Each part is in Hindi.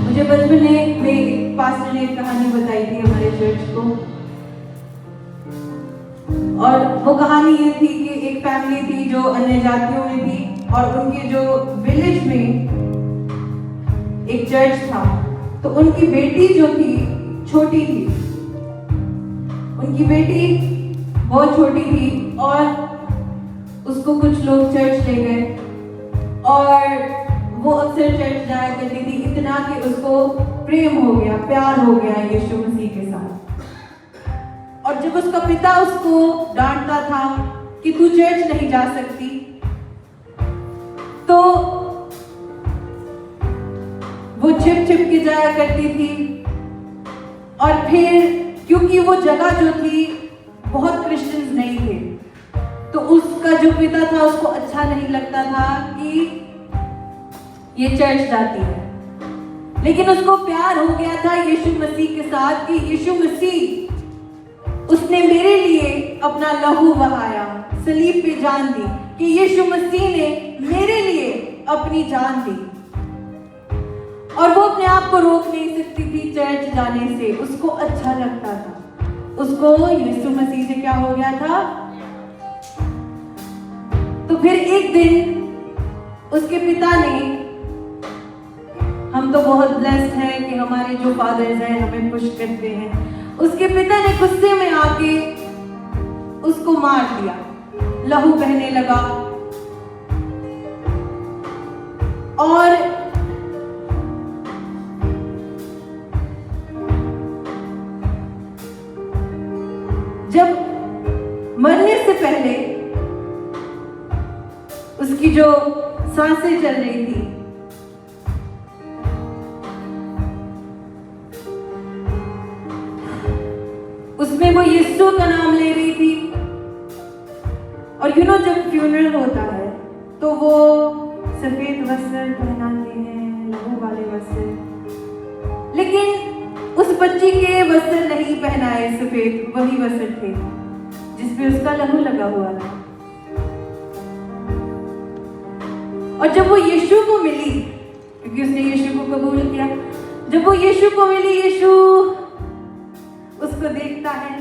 मुझे बचपन में एक पास्टर ने एक कहानी बताई थी हमारे चर्च को, और वो कहानी ये थी कि एक फैमिली थी जो अन्य जातियों में थी, और उनके जो विलेज में एक चर्च था। तो उनकी बेटी जो थी छोटी थी, उनकी बेटी बहुत छोटी थी, और उसको कुछ लोग चर्च ले गए, और वो अक्सर चर्च जाया करती थी, इतना कि उसको प्रेम हो गया, प्यार हो गया यीशु मसीह के साथ। और जब उसका पिता उसको डांटता था कि तू चर्च नहीं जा सकती, तो वो छिप छिप के जाया करती थी। और फिर क्योंकि वो जगह जो थी बहुत क्रिश्चियंस नहीं थे, तो उसका जो पिता था उसको अच्छा नहीं लगता था कि ये चर्च जाती है, लेकिन उसको प्यार हो गया था यीशु मसीह के साथ कि यीशु मसीह उसने मेरे लिए अपना लहू बहाया, सलीब पे जान दी, कि यीशु मसीह ने मेरे लिए अपनी जान दी। और वो अपने आप को रोक नहीं सकती थी चर्च जाने से, उसको अच्छा लगता था, उसको यीशु मसीह से क्या हो गया था। तो फिर एक दिन उसके पिता ने, हम तो बहुत ब्लेस्ड हैं कि हमारे जो फादर्स हैं हमें पुश करते हैं, उसके पिता ने गुस्से में आके उसको मार दिया, लहू बहने लगा। और जब मरने से पहले उसकी जो सांसें चल रही थी, उसमें वो यीशु का नाम ले रही थी। और जब फ्यूनरल होता है तो वो सफेद वस्त्र पहनाते हैं, लहू वाले वस्त्र, लेकिन उस बच्ची के वस्त्र नहीं पहनाए सफेद, वही वस्त्र थे जिसपे उसका लहू लगा हुआ था। और जब वो यीशु को मिली, क्योंकि उसने यीशु को कबूल किया, जब वो यीशु को मिली, यीशु उसको देखता है,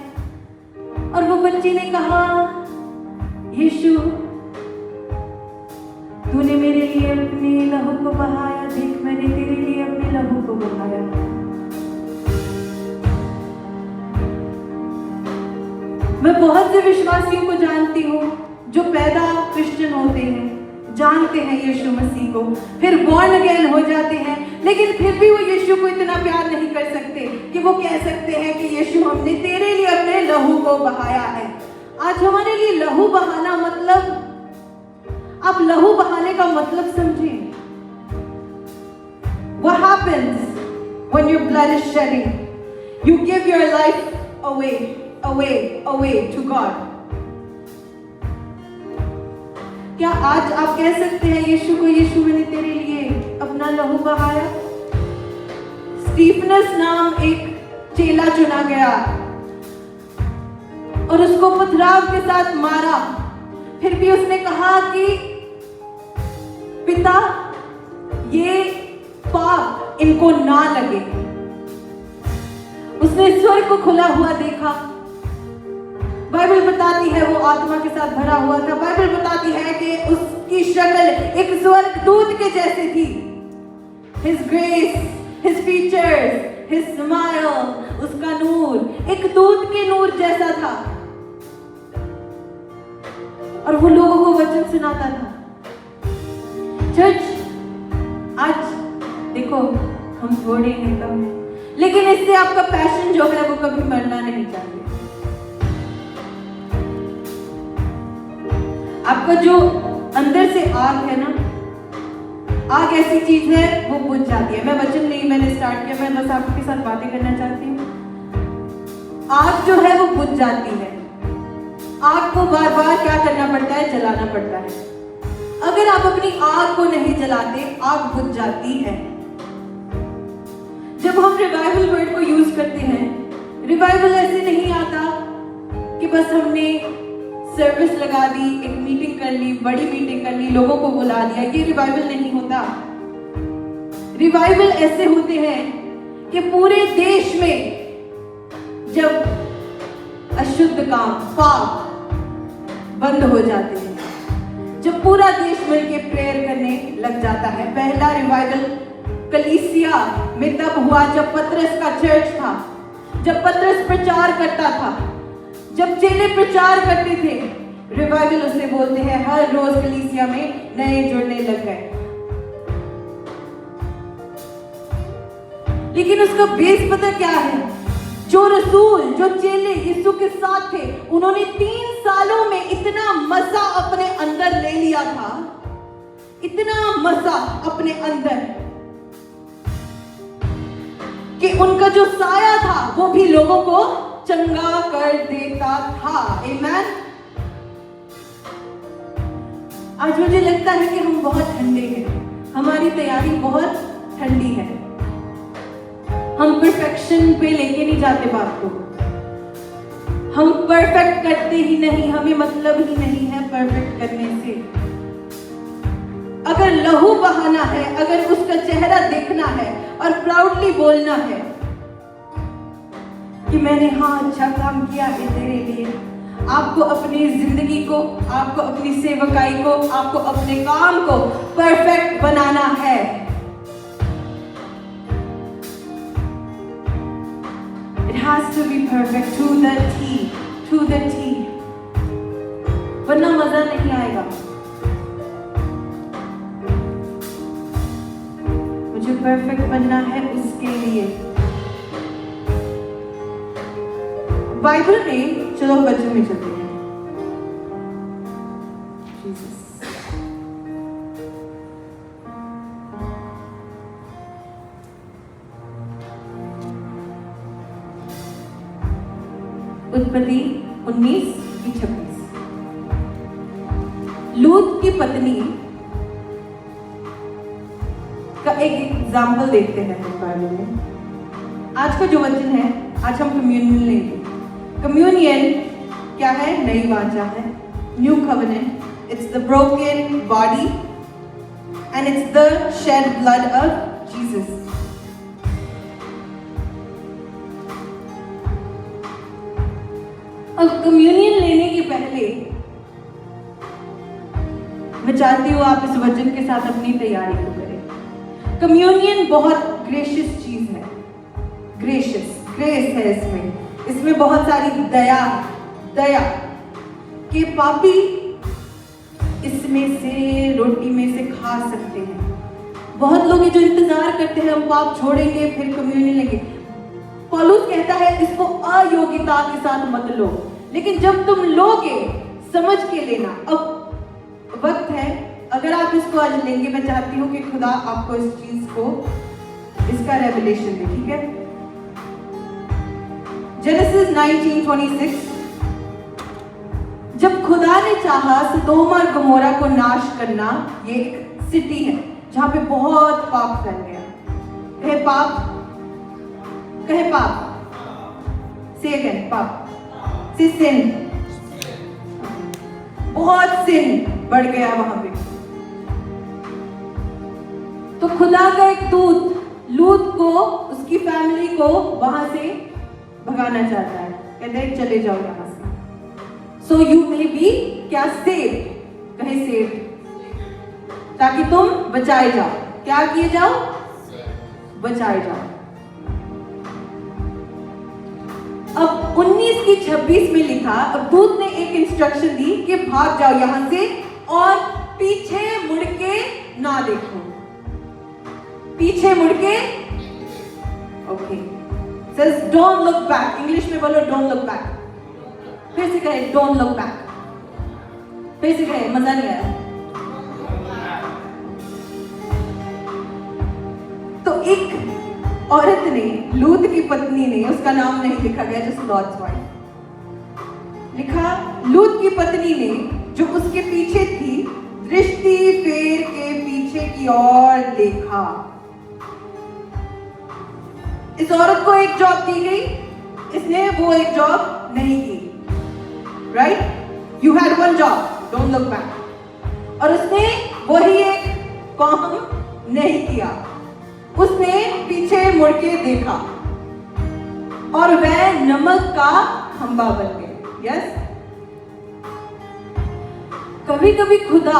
और वो बच्ची ने कहा, यीशु तूने मेरे लिए अपने लहू को बहाया, देख मैंने तेरे लिए अपने लहू को बहाया। मैं बहुत से विश्वासियों को जानती हूँ जो पैदा क्रिश्चियन होते हैं, जानते हैं यीशु मसीह को, फिर बॉर्न अगेन हो जाते हैं, लेकिन फिर भी वो यीशु को इतना प्यार नहीं कर सकते कि वो कह सकते हैं कि यीशु हमने तेरे लिए अपने लहू को बहाया है। आज हमारे लिए लहू बहाना मतलब, आप लहू बहाने का मतलब समझें। What happens when your blood is shedding? You give your life away to God. क्या आज आप कह सकते हैं यीशु को, यीशु मैंने तेरे लिए अपना लहू बहाया? स्टीफनस नाम एक चेला चुना गया और उसको पथराव के साथ मारा, फिर भी उसने कहा कि पिता ये पाप इनको ना लगे। उसने स्वर्ग को खुला हुआ देखा। बाइबल बताती है वो आत्मा के साथ भरा हुआ था। बाइबल बताती है कि उसकी शक्ल एक स्वर्गदूत के जैसे थी। His grace, his features, his smile, उसका नूर एक दूत के नूर जैसा था, और वो लोगों को वचन सुनाता था। चर्च आज देखो हम थोड़े हैं, कम हैं, लेकिन इससे आपका पैशन जो है वो कभी मरना नहीं चाहिए। आपका जो अंदर से आग है ना, आग ऐसी चीज है वो बुझ जाती है। मैं वचन नहीं मैंने स्टार्ट किया, मैं बस आपके साथ बातें करना चाहती हूँ। आग जो है वो बुझ जाती है। आग को बार बार क्या करना पड़ता है? जलाना पड़ता है। अगर आप अपनी आग को नहीं जलाते, आग बुझ जाती है। जब हम रिवाइवल वर्ड को यूज करते हैं, रिवाइवल ऐसे नहीं आता कि बस हमने सर्विस लगा दी, एक मीटिंग कर ली, बड़ी मीटिंग कर ली, लोगों को बुला लिया। ये रिवाइवल नहीं होता। रिवाइवल ऐसे होते हैं कि पूरे देश में जब अशुद्ध काम, पाप बंद हो जाते हैं, जब पूरा देश मिलके प्रेयर करने लग जाता है। पहला रिवाइवल कलीसिया में तब हुआ जब पतरस का चर्च था, जब पतरस प्रचार करता था, जब चेले प्रचार करते थे। रिवाइवल उसे बोलते हैं, हर रोज कलीसिया में नए जुड़ने लग गए। लेकिन उसका बेस पता क्या है? जो रसूल, जो चेले यीशु के साथ थे, उन्होंने 3 सालों में इतना मजा अपने अंदर ले लिया था, इतना मजा अपने अंदर, कि उनका जो साया था वो भी लोगों को चंगा कर देता था। आमीन। आज मुझे लगता है कि हम बहुत ठंडे हैं, हमारी तैयारी बहुत ठंडी है। हम परफेक्शन पे लेके नहीं जाते बात को। हम परफेक्ट करते ही नहीं, हमें मतलब ही नहीं है परफेक्ट करने से। अगर लहू बहाना है, अगर उसका चेहरा देखना है और प्राउडली बोलना है कि मैंने अच्छा काम किया है तेरे लिए, आपको अपनी जिंदगी को, आपको अपनी सेवकाई को, आपको अपने काम को परफेक्ट बनाना है। It has to be perfect to the T, to the T. वरना मजा नहीं आएगा। मुझे परफेक्ट बनना है उसके लिए। बाइबल में, चलो वचन में चलते हैं। उत्पत्ति 19:26। लूत की पत्नी का एक एग्जाम्पल देखते हैं बाइबल में। आज का जो वचन है, आज हम कम्युनियन लेंगे। कम्युनियन क्या है? नई वाचा है, new covenant. It's the broken body and it's the shade blood of Jesus. अब कम्युनियन लेने के पहले मैं चाहती हूँ आप इस वचन के साथ अपनी तैयारी को करें। कम्युनियन बहुत ग्रेशियस चीज है, ग्रेस है इसमें बहुत सारी दया कि पापी इसमें से, रोटी में से खा सकते हैं। बहुत लोग जो इंतजार करते हैं हम पाप छोड़ेंगे फिर कम्युनियन लेंगे। पौलुस कहता है इसको अयोग्यता के साथ मत लो, लेकिन जब तुम लोगे समझ के लेना। अब वक्त है, अगर आप इसको आज लेंगे, मैं चाहती हूँ कि खुदा आपको इस चीज को, इसका रेवलेशन दे, ठीक है? जेनेसिस 19:26। जब खुदा ने चाहा सदोम और गमोरा को नाश करना, ये एक सिटी है जहां पे बहुत पाप फैल गया। कहे पाप, से अगेन, पाप से सिन, बहुत सिन बढ़ गया वहां पे। तो खुदा का एक दूत लूत को, उसकी फैमिली को वहां से भगाना चाहता है। कहते हैं चले जाओ यहां से, सो यू मे बी क्या सेव, कहे सेव, ताकि तुम बचाए जाओ। क्या किए जाओ? बचाए जाओ। अब 19:26 में लिखा, अब दूत ने एक इंस्ट्रक्शन दी कि भाग जाओ यहां से और पीछे मुड़ के ना देखो। पीछे मुड़ के, okay, says don't look back। English में बोलो don't look back। फिर से कहे don't look back। फिर से कहे, मजा नहीं आया। तो एक औरत ने, लूत की पत्नी ने, उसका नाम नहीं लिखा गया, जस्ट लॉर्ड्स वाइफ लिखा, लूत की पत्नी ने जो उसके पीछे थी, दृष्टि फेर के पीछे की ओर देखा। इस औरत को एक जॉब दी गई, इसने वो एक जॉब नहीं की, right? You had one job, don't look back. और उसने वही एक काम नहीं किया, उसने पीछे मुड़ के देखा और वह नमक का खंबा बन गया। यस, कभी कभी खुदा,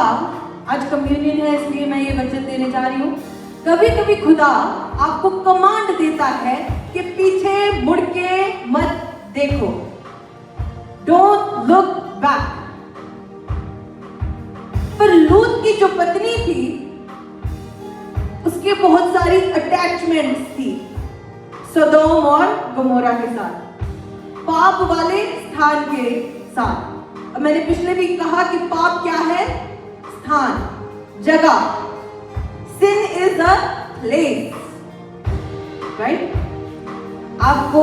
आज कम्युनियन है इसलिए मैं ये वचन देने जा रही हूं, कभी कभी खुदा आपको कमांड देता है कि पीछे मुड़ के मत देखो, डोंट लुक बैक। पर लूत की जो पत्नी थी उसके बहुत सारी अटैचमेंट्स थी सदोम और गमोरा के साथ, पाप वाले स्थान के साथ। अब मैंने पिछले भी कहा कि पाप क्या है? स्थान, जगह। Sin is a place, right? आपको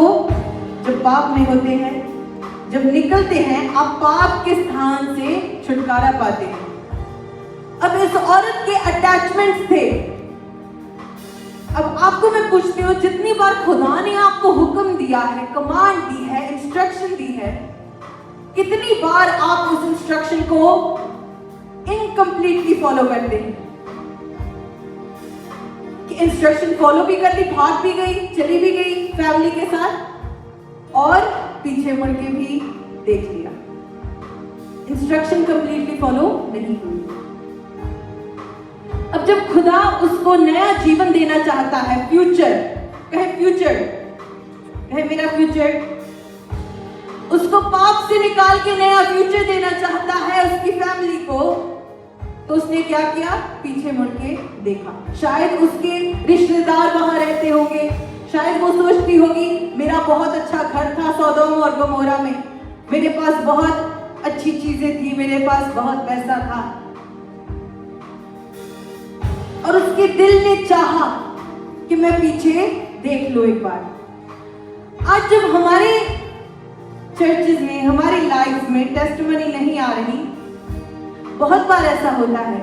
जब पाप में होते हैं, जब निकलते हैं, आप पाप के स्थान से छुटकारा पाते हैं। अब इस औरत के अटैचमेंट्स थे। अब आपको मैं पूछती हूँ, जितनी बार खुदा ने आपको हुक्म दिया है, कमांड दी है, इंस्ट्रक्शन दी है, कितनी बार आप उस इंस्ट्रक्शन को इनकम्प्लीटली फॉलो करते हैं? कि इंस्ट्रक्शन फॉलो भी कर ली, भाग भी गई, चली भी गई फैमिली के साथ और पीछे मुड़ के भी देख लिया, इंस्ट्रक्शन कंप्लीटली फॉलो नहीं हुई। अब जब खुदा उसको नया जीवन देना चाहता है, फ्यूचर, कहे फ्यूचर, कहे मेरा फ्यूचर, उसको पाप से निकाल के नया फ्यूचर देना चाहता है उसकी फैमिली को, तो उसने क्या किया? पीछे मुड़ के देखा। शायद उसके रिश्तेदार वहां रहते होंगे, शायद वो सोचती होगी मेरा बहुत अच्छा घर था सौदोम और गमोरा में, मेरे पास बहुत अच्छी चीजें थी, मेरे पास बहुत पैसा था, और उसके दिल ने चाहा कि मैं पीछे देख लूं एक बार। आज जब हमारे चर्चेस में, हमारी लाइफ में टेस्टिमनी नहीं आ रही, बहुत बार ऐसा होता है,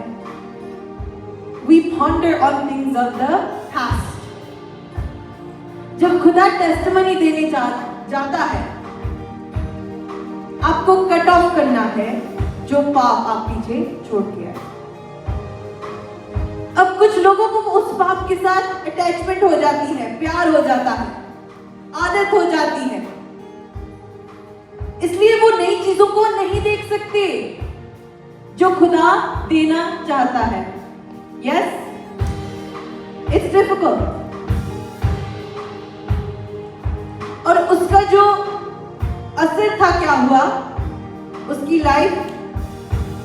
we ponder on things of the past। जब खुदा टेस्टिमनी देने जाता है, आपको कट ऑफ करना है जो पाप आप पीछे छोड़ के आए। अब कुछ लोगों को उस पाप के साथ अटैचमेंट हो जाती है, प्यार हो जाता है, आदत हो जाती है, इसलिए वो नई चीजों को नहीं देख सकते जो खुदा देना चाहता है। Yes, it's difficult. और उसका जो असर था क्या हुआ? उसकी लाइफ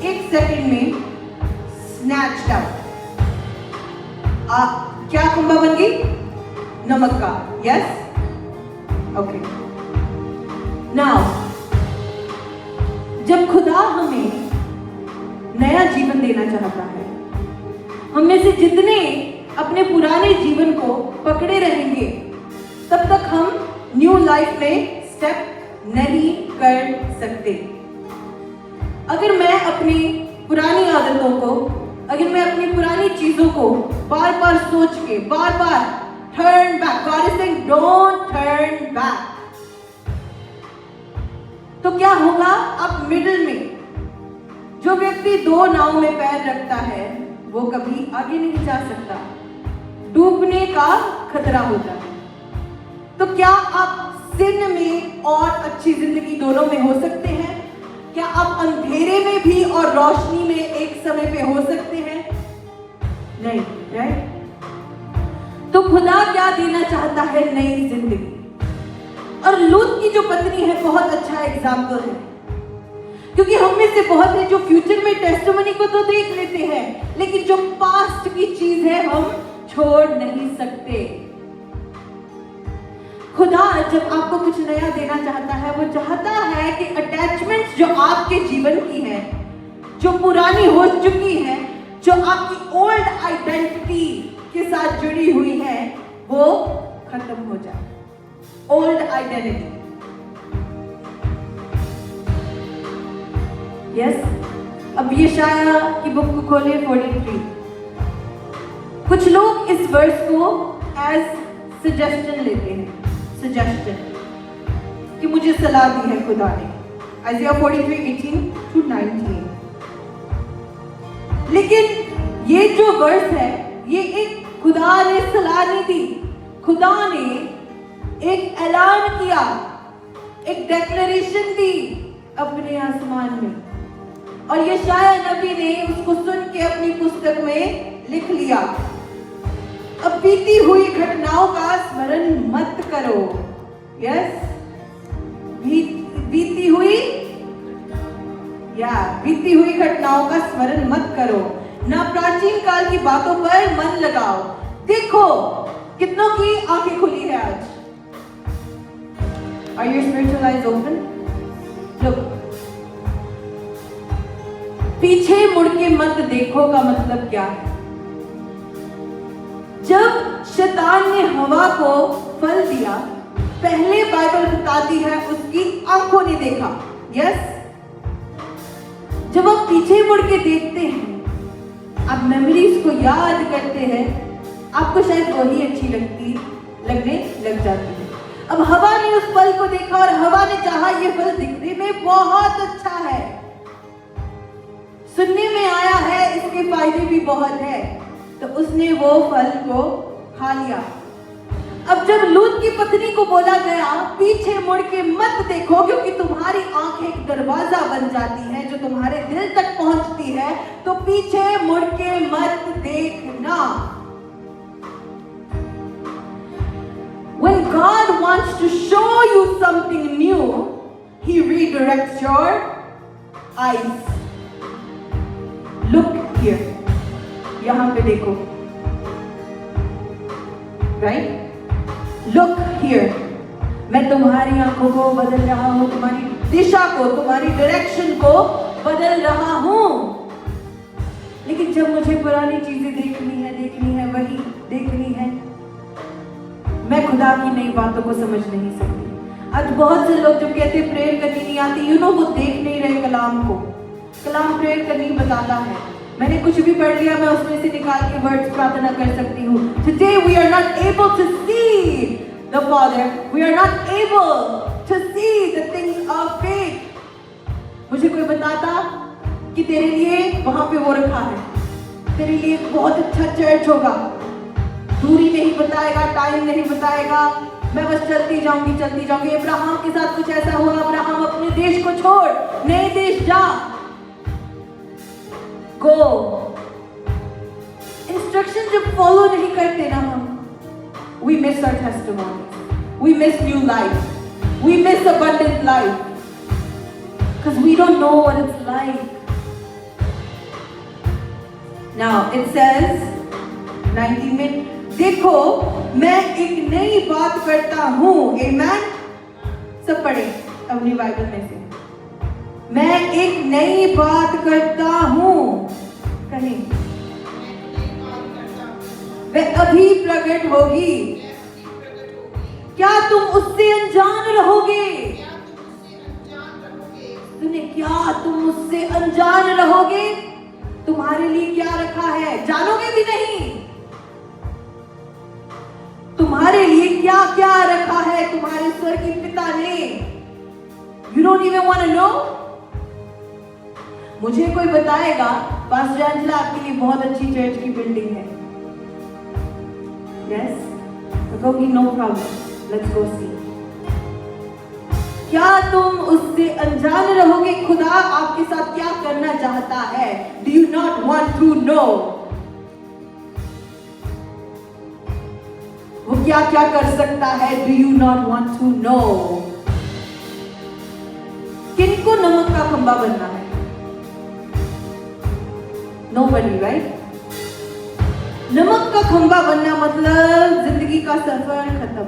एक सेकंड में स्नैच्ड आउट। क्या खंबा बन गई? नमक का। Yes, okay. नाउ जब खुदा हमें नया जीवन देना चाहता है, हम में से जितने अपने पुराने जीवन को पकड़े रहेंगे, तब तक हम न्यू लाइफ में स्टेप नहीं कर सकते। अगर मैं अपनी पुरानी आदतों को, अगर मैं अपनी पुरानी चीजों को बार बार सोच के, बार बार turn back, god is saying don't turn back, तो क्या होगा? अब मिडिल में जो व्यक्ति दो नाव में पैर रखता है, वो कभी आगे नहीं जा सकता, डूबने का खतरा होता है। तो क्या आप सिन में और अच्छी जिंदगी दोनों में हो सकते हैं? क्या आप अंधेरे में भी और रोशनी में एक समय पे हो सकते हैं? नहीं, राइट? तो खुदा क्या देना चाहता है? नई जिंदगी। और लूत की जो पत्नी है बहुत अच्छा एग्जाम्पल है, क्योंकि हम में से बहुत है जो फ्यूचर में टेस्टिमनी को तो देख लेते हैं, लेकिन जो पास्ट की चीज है हम छोड़ नहीं सकते। खुदा जब आपको कुछ नया देना चाहता है, वो चाहता है कि अटैचमेंट्स जो आपके जीवन की है, जो पुरानी हो चुकी है, जो आपकी ओल्ड आइडेंटिटी के साथ जुड़ी हुई है, वो खत्म हो जाए। Old identity. यस, अब यशाया की बुक को खोले 43। कुछ लोग इस वर्स को एज सजेशन लेते हैं, सजेशन कि मुझे सलाह दी है खुदा ने। आइज़ाया 43:18 to 19। लेकिन ये जो वर्स है, ये एक खुदा ने सलाह नहीं दी, खुदा ने एक ऐलान किया, एक डेक्लेरेशन दी अपने आसमान में, और यशायाह नबी ने उसको सुन के अपनी पुस्तक में लिख लिया। अब बीती हुई घटनाओं का स्मरण मत करो। यस, बीती हुई घटनाओं का स्मरण मत करो, ना प्राचीन काल की बातों पर मन लगाओ। देखो कितनों की आंखें खुली है आज। Are your spiritual eyes open? Look. पीछे मुड़ के मत देखो का मतलब क्या है? जब शैतान ने हवा को फल दिया, पहले बाइबल बताती है उसकी आंखों ने देखा। यस, जब आप पीछे मुड़ के देखते हैं, आप मेमोरीज को याद करते हैं, आपको शायद वही अच्छी लगने लग जाती है। अब हवा ने उस फल को देखा और हवा ने चाहा ये फल दिखने में बहुत अच्छा है, सुनने में आया है, इसके फायदे भी बहुत है, तो उसने वो फल को खा लिया। अब जब लूत की पत्नी को बोला गया पीछे मुड़ के मत देखो, क्योंकि तुम्हारी आंख एक दरवाजा बन जाती है जो तुम्हारे दिल तक पहुंचती है, तो पीछे मुड़ के मत देखना। When God wants to show you something new, He redirects your eyes. Look here. यहां पे देखो, right? Look here. मैं तुम्हारी आंखों को बदल रहा हूं, तुम्हारी दिशा को, तुम्हारी डायरेक्शन को बदल रहा हूं। लेकिन जब मुझे पुरानी चीजें देखनी है, वही देखनी है, मैं खुदा की नई बातों को समझ नहीं सकती। आज बहुत से लोग जब कहते प्रेयर करनी नहीं आती, वो देख नहीं रहे कलाम को। कलाम प्रेयर करनी बताता है। मैंने कुछ भी पढ़ लिया, मैं उसमें से निकाल के वर्ड्स प्रार्थना कर सकती हूँ। Today we are not able to see the Father. We are not able to see the things of faith. मुझे कोई बताता कि तेरे लिए वहां पे वो रखा है, तेरे लिए बहुत अच्छा चर्च होगा, दूरी नहीं बताएगा, टाइम नहीं बताएगा, मैं बस चलती जाऊंगी। अब्राहम के साथ कुछ ऐसा हुआ, अब्राहम अपने देश को छोड़ नए देश जा, गो। इंस्ट्रक्शन जब फॉलो नहीं करते ना हम, we miss our testimonies, we miss new life, we miss abundant life, because we don't know what it's like. Now it says 19 में, देखो मैं एक नई बात करता हूं। आमेन। सब पढ़े अपनी बाइबल में से, मैं एक नई बात करता हूं। कहीं वह अभी प्रकट होगी, क्या तुम उससे अनजान रहोगे? क्या तुम उससे अनजान रहोगे? तुम्हारे लिए क्या रखा है जानोगे भी नहीं। तुम्हारे लिए क्या क्या रखा है तुम्हारे स्वर्गीय पिता ने। You don't even want to know? मुझे कोई बताएगा पास्टर एंजेला आपके लिए बहुत अच्छी चर्च की बिल्डिंग है, यस, तो कहूंगी नो प्रॉब्लम, लेट्स गो सी। क्या तुम उससे अनजान रहोगे खुदा आपके साथ क्या करना चाहता है? Do you not want to know? वो क्या क्या कर सकता है? Do you not want to know? किनको नमक का खंबा बनना है? Nobody, right? नमक का खंबा बनना मतलब जिंदगी का सफर खत्म,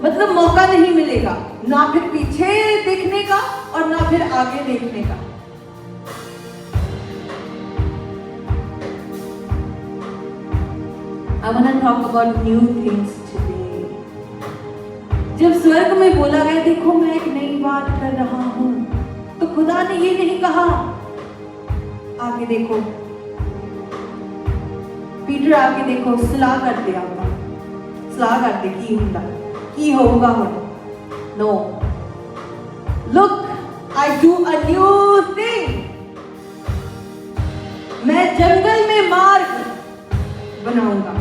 मतलब मौका नहीं मिलेगा ना फिर पीछे देखने का और ना फिर आगे देखने का। I want to talk about new things today. जब स्वर्ग में बोला गया देखो मैं एक नई बात कर रहा हूं, तो खुदा ने ये नहीं कहा आगे देखो, पीटर आगे देखो, सलाह कर दे, सलाह कर दे की होगा। No. Look I do a new thing. मैं जंगल में मार्ग बनाऊंगा,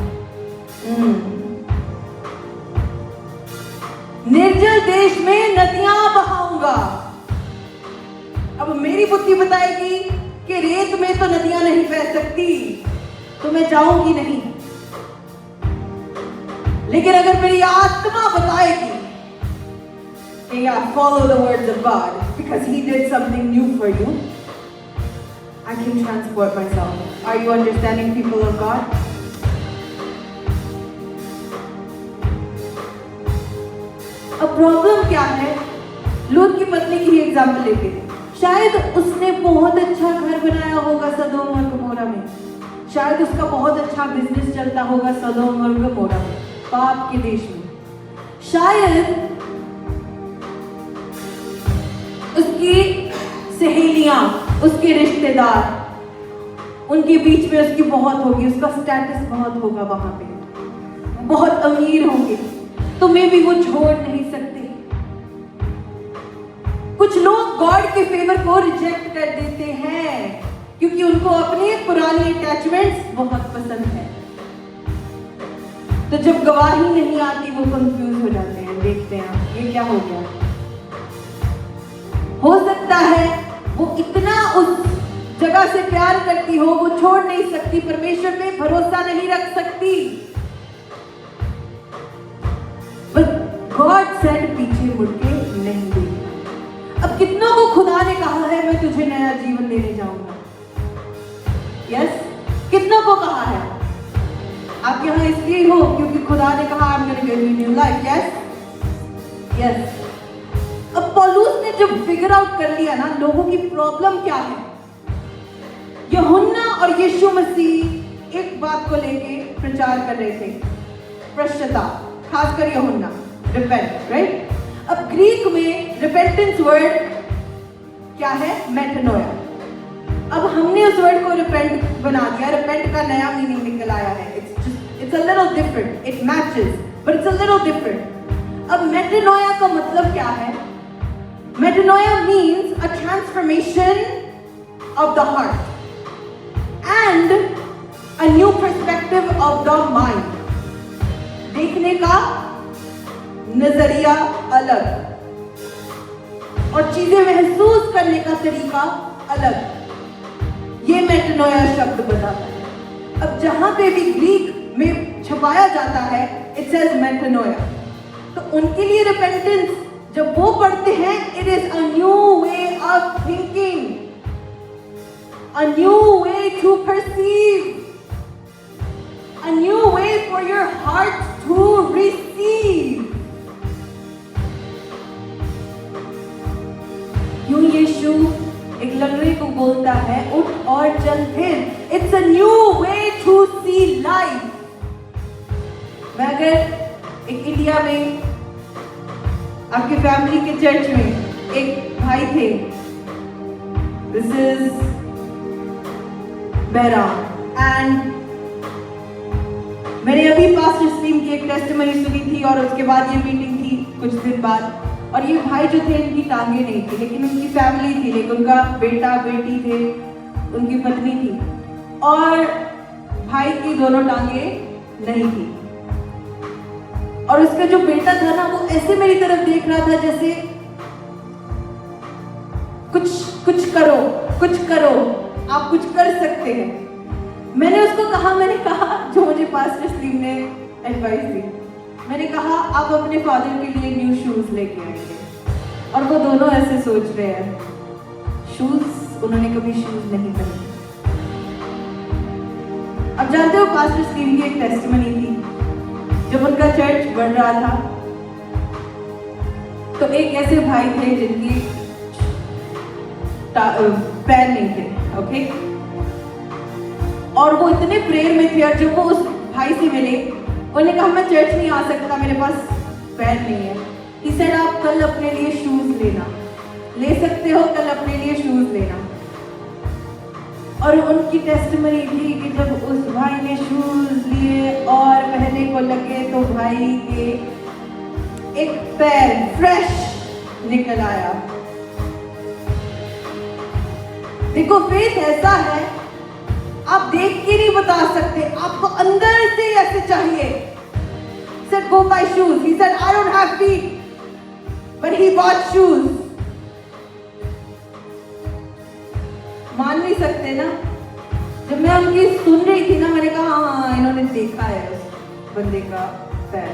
निर्जल देश में नदियां बहाऊंगा। अब मेरी बुद्धि बताएगी कि रेत में तो नदियां नहीं बह सकती, तो मैं जाऊंगी नहीं। लेकिन अगर मेरी आत्मा बताएगी कि yeah, follow the words of God because He did something new for you, I can transport myself. Are you understanding, people of God? अब प्रॉब्लम क्या है? लूत की पत्नी की ही एग्जाम्पल लेते हैं। शायद उसने बहुत अच्छा घर बनाया होगा सदोम और गमोरा में, शायद उसका बहुत अच्छा बिजनेस चलता होगा सदोम और गमोरा में, पाप के देश में। शायद उसकी सहेलियां, उसके रिश्तेदार, उनके बीच में उसकी बहुत होगी, उसका स्टेटस बहुत होगा वहां पे, बहुत अमीर होंगे, तो मे भी वो छोड़ नहीं सकते। कुछ लोग गॉड के फेवर को रिजेक्ट कर देते हैं क्योंकि उनको अपनी पुरानी अटैचमेंट्स बहुत पसंद है। तो जब गवाही नहीं आती वो कंफ्यूज हो जाते हैं, देखते हैं ये क्या हो गया। हो सकता है वो इतना उस जगह से प्यार करती हो, वो छोड़ नहीं सकती, परमेश्वर पे भरोसा नहीं रख सकती। गॉड सेड पीछे मुड़ के नहीं देखना। अब कितनों को खुदा ने कहा है मैं तुझे नया जीवन देने जाऊंगा, यस कितनों को कहा है? आप यहाँ इसलिए हो क्योंकि खुदा ने कहा I'm gonna give you new life, yes yes. अब पौलुस ने जब फिगर आउट कर लिया ना लोगों की प्रॉब्लम क्या है, यूहन्ना और यीशु मसीह एक बात को लेके प्रचार कर रहे थे, पश्चाताप, खासकर यूहन्ना, रिपेंट, राइट? अब ग्रीक में रिपेंटेंस वर्ड क्या है? मेटानोया। अब हमने उस वर्ड को रिपेंट बना दिया, रिपेंट का नया मीनिंग निकल आया है। It's a little different, it matches but it's a little different. अब मेटानोया का मतलब क्या है? Metanoia means a transformation of the heart and a new perspective of the mind. देखने का नजरिया अलग और चीजें महसूस करने का तरीका अलग, ये मेटानोया शब्द बताता है। अब जहां पे भी ग्रीक में छपाया जाता है इट सेज मेटानोया, तो उनके लिए रिपेंटेंस जब वो पढ़ते हैं it is a new way of thinking, a new way to perceive, a new way for your heart to receive. यूं यीशु एक लंगड़े को बोलता है उठ और चल फिर। It's a new way to see life. मैं अगर एक इंडिया में आपके फैमिली के चर्च में एक भाई थे, this is Behram, and मैंने अभी पास्टर स्टीम की एक टेस्टिमनी सुनी थी और उसके बाद ये मीटिंग थी कुछ दिन बाद, और ये भाई जो थे इनकी टांगे नहीं थी लेकिन उनकी फैमिली थी, लेकिन उनका बेटा बेटी थे, उनकी पत्नी थी और भाई की दोनों टांगे नहीं थी। और उसका जो बेटा था ना वो ऐसे मेरी तरफ देख रहा था जैसे कुछ करो, आप कुछ कर सकते हैं। मैंने कहा जो मुझे पास्टर स्टीव ने एडवाइस दी, मैंने कहा आप अपने फादर के लिए न्यू शूज लेके आएंगे, और वो दोनों ऐसे सोच रहे हैं, शूज, उन्होंने कभी शूज नहीं पहने। अब जानते हो पास्टर स्टीव की एक टेस्टिमनी थी, जब उनका चर्च बढ़ रहा था तो एक ऐसे भाई थे जिनकी पैर नहीं थे, ओके, और वो इतने प्रेयर में थे और जब वो उस भाई से मिले उन्होंने कहा मैं चर्च नहीं आ सकता, मेरे पास पैर नहीं है। He said आप कल अपने लिए शूज लेना, ले सकते हो, कल अपने लिए शूज लेना। और उनकी टेस्टिमनी थी कि जब उस भाई ने शूज लिए और पहनने को लगे तो भाई के एक पैर फ्रेश निकल आया। देखो फेथ ऐसा है, आप देख के नहीं बता सकते, आपको अंदर से ऐसे चाहिए। Said go buy shoes. He said I don't have feet, but he bought shoes. मान नहीं सकते ना। जब मैं उनकी सुन रही थी ना, मैंने कहा हाँ इन्होंने देखा है उस बंदे का पैर।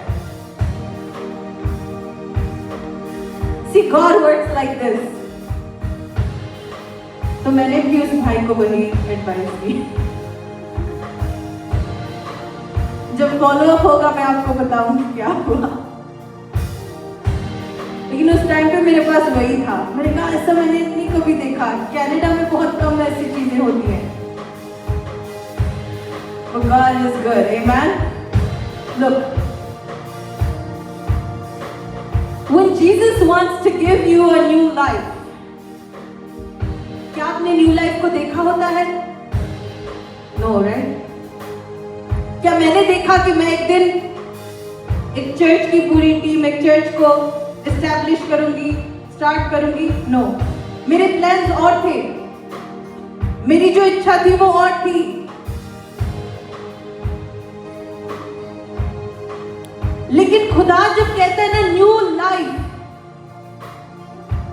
See, God works like this. तो मैंने भी उस भाई को वही एडवाइस दी। जब फॉलो अप होगा मैं आपको बताऊंगी क्या हुआ, लेकिन उस टाइम पे मेरे पास वही था। मैंने कहा ऐसा मैंने नहीं कभी देखा, कनाडा में बहुत कम ऐसी चीजें होती हैं। But God is good, amen. Look, when Jesus wants to give you a new life, क्या आपने न्यू लाइफ को देखा होता है? No, right? क्या मैंने देखा कि मैं एक दिन एक चर्च की पूरी टीम, एक चर्च को एस्टैब्लिश करूंगी, स्टार्ट करूंगी? नो, मेरे प्लान्स और थे, मेरी जो इच्छा थी वो और थी। लेकिन खुदा जब कहता है ना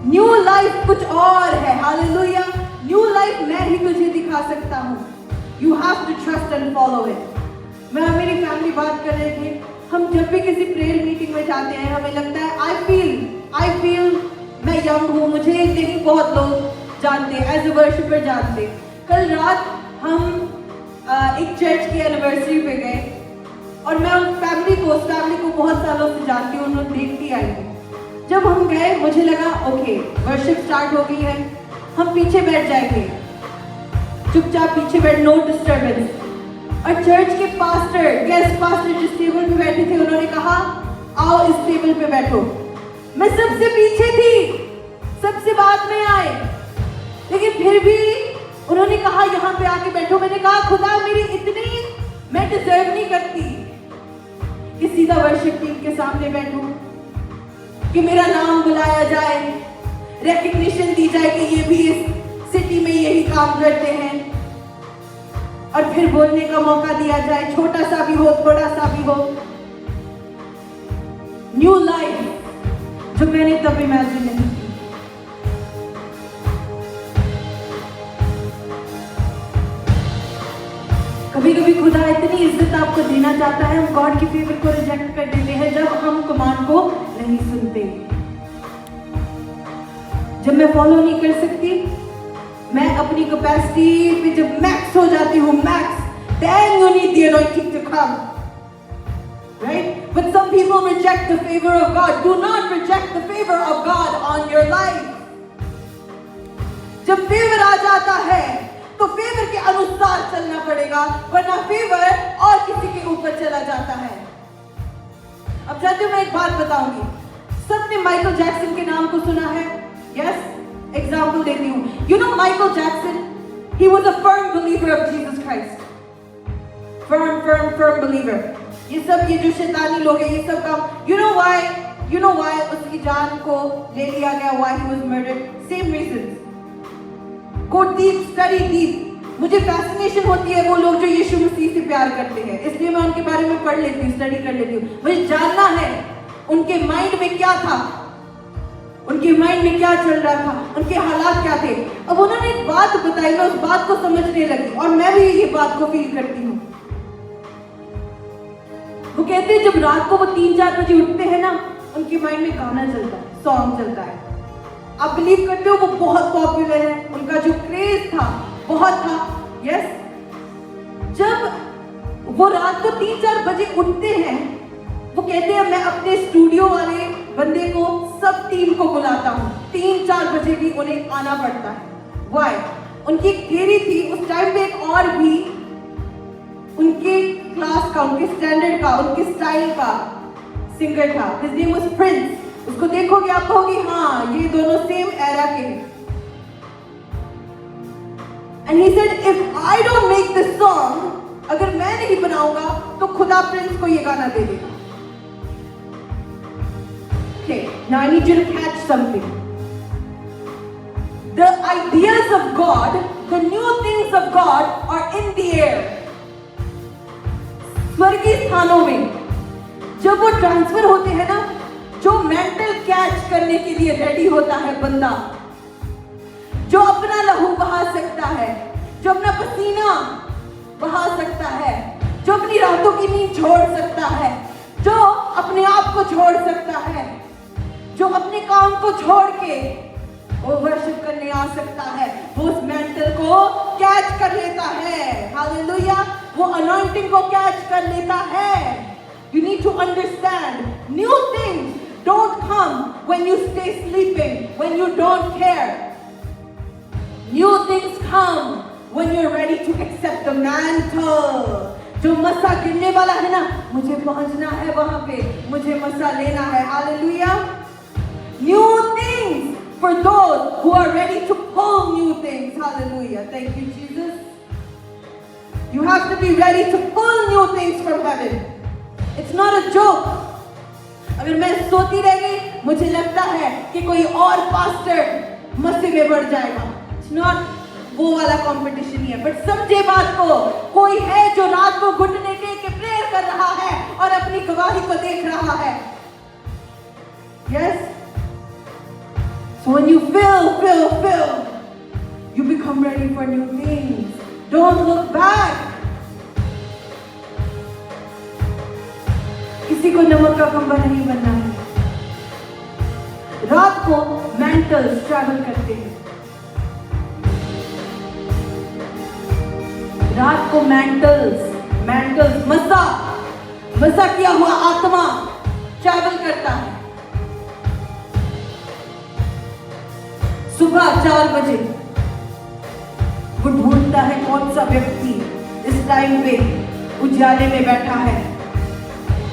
न्यू लाइफ कुछ और है। हालेलुया। न्यू लाइफ मैं ही तुझे दिखा सकता हूं। You have to trust and follow it. मैं और मेरी फैमिली बात कर रहे थे, हम जब भी किसी प्रेयर मीटिंग में जाते हैं हमें लगता है आई फील मैं यंग हूँ, मुझे नहीं बहुत लोग जानते, एज ए वर्शिपर जानते। कल रात हम एक चर्च की एनिवर्सरी पे गए और मैं उस फैमिली को बहुत सालों से जानती हूँ, उन्होंने देखती आई हूँ। जब हम गए मुझे लगा ओके वर्शिप स्टार्ट हो गई है, हम पीछे बैठ जाएंगे, चुपचाप पीछे बैठ, नो डिस्टर्बेंस। और चर्च के पास्टर, गेस्ट पास्टर जिस टेबल पे बैठे थे, उन्होंने कहा आओ इस टेबल पे बैठो। मैं सबसे पीछे थी, सबसे बाद में आए, लेकिन फिर भी उन्होंने कहा यहाँ पे आके बैठो। मैंने कहा खुदा मेरी इतनी मैं डिजर्व नहीं करती कि सीधा वर्शिप टीम के सामने बैठूं, कि मेरा नाम बुलाया जाए, रिकग्निशन दी जाए कि ये भी इस सिटी में यही काम करते हैं, और फिर बोलने का मौका दिया जाए, छोटा सा भी हो थोड़ा सा भी हो। न्यू लाइफ जो मैंने तब इमेजिन नहीं की। कभी कभी खुदा इतनी इज्जत आपको देना चाहता है, हम गॉड की फेवर को रिजेक्ट कर देते हैं जब हम कमांड को नहीं सुनते। जब मैं फॉलो नहीं कर सकती, मैं अपनी कैपेसिटी पे जब मैक्स हो जाती हूँ, then you need the anointing to come, right? But some people reject the favor of God. Do not reject the favor of God on your life. जब फेवर आ जाता है तो फेवर के अनुसार चलना पड़ेगा, वरना फेवर और किसी के ऊपर चला जाता है। अब जानते हो, मैं एक बात बताऊंगी, सबने माइकल जैक्सन के नाम को सुना है? यस, एग्जाम्पल देती हूँ। You know Michael Jackson, he was a firm believer of Jesus Christ. firm believer. ये जो शैतानी लोग हैं, ये सब काम, you know why उसकी जान को ले लिया गया, why he was murdered? Same reasons. Go deep, study deep. मुझे फैसिनेशन होती है वो लोग जो यीशु मसीह से प्यार करते हैं, इसलिए मैं उनके बारे में पढ़ लेती हूँ, स्टडी कर लेती हूँ। मुझे जानना है उनके माइंड में क्या था, उनके माइंड में क्या चल रहा था, उनके हालात क्या थे। अब उन्होंने एक बात बताई, मैं उस बात को समझने लगी, और मैं भी ये बात को फील करती हूँ। वो कहते हैं जब रात को वो 3-4 बजे उठते हैं ना, उनके माइंड में गाना चलता है, सॉन्ग चलता है। आप बिलीव करते हो वो बहुत पॉपुलर है, उनका जो क्रेज था बहुत था। यस, जब वो रात को 3-4 बजे उठते हैं, वो कहते हैं मैं अपने स्टूडियो वाले बंदे को, सब टीम को बुलाता हूँ, 3-4 बजे भी उन्हें आना पड़ता है। वाई? उनकी एक थियरी थी, उस टाइम पे एक और भी उनके क्लास का, उनके स्टैंडर्ड का, उनके स्टाइल का सिंगर था, हिज नेम वाज प्रिंस। उसको देखोगे आप कहोगे हाँ ये दोनों सेम एरा के हैं। And he said if I don't make this song, अगर मैं नहीं बनाऊंगा तो खुदा प्रिंस को ये गाना दे देगा। Okay, now I need you to catch something. The ideas of God The new things of God are in the air. स्वर्गीय स्थानों में जब वो ट्रांसफर होते हैं ना, जो मेंटल कैच करने के लिए रेडी होता है बंदा, जो अपना लहू बहा सकता है, जो अपना पसीना बहा सकता है, जो अपनी रातों की नींद छोड़ सकता है, जो अपने आप को छोड़ सकता है, जो अपने काम को छोड़ के वो वर्शिप करने आ सकता है, वो उस मेंटल को कैच कर लेता है। हालेलुया, वो अनॉइंटिंग को कैच कर लेता है। You need to understand, new things don't come when you stay sleeping, when you don't care. New things come when you're ready to accept the mantle. जो मसा गिरने वाला है ना, मुझे पहुंचना है वहां पे, मुझे मसा लेना है। Hallelujah. New things for those who are ready to pull new things. Hallelujah. Thank you, Jesus. You have to be ready to pull new things from heaven. It's not a joke. अगर मैं सोती रह गई, मुझे लगता है कि कोई और पास्टर मसीह में बढ़ जाएगा। It's not वो वाला कंपटीशन ही है। बट समझे बात को, कोई है जो रात को घुटने टेक के प्रेयर कर रहा है और अपनी गवाही को देख रहा है। Yes? So when you fill, you become ready for new things. Don't look back. किसी को नमक का खंबा नहीं बनना है। रात को मेंटल्स ट्रैवल करते हैं। रात को मेंटल्स मसा किया हुआ आत्मा ट्रैवल करता है। सुबह 4 बजे वो ढूंढता है कौन सा व्यक्ति इस टाइम पे उजाले में बैठा है।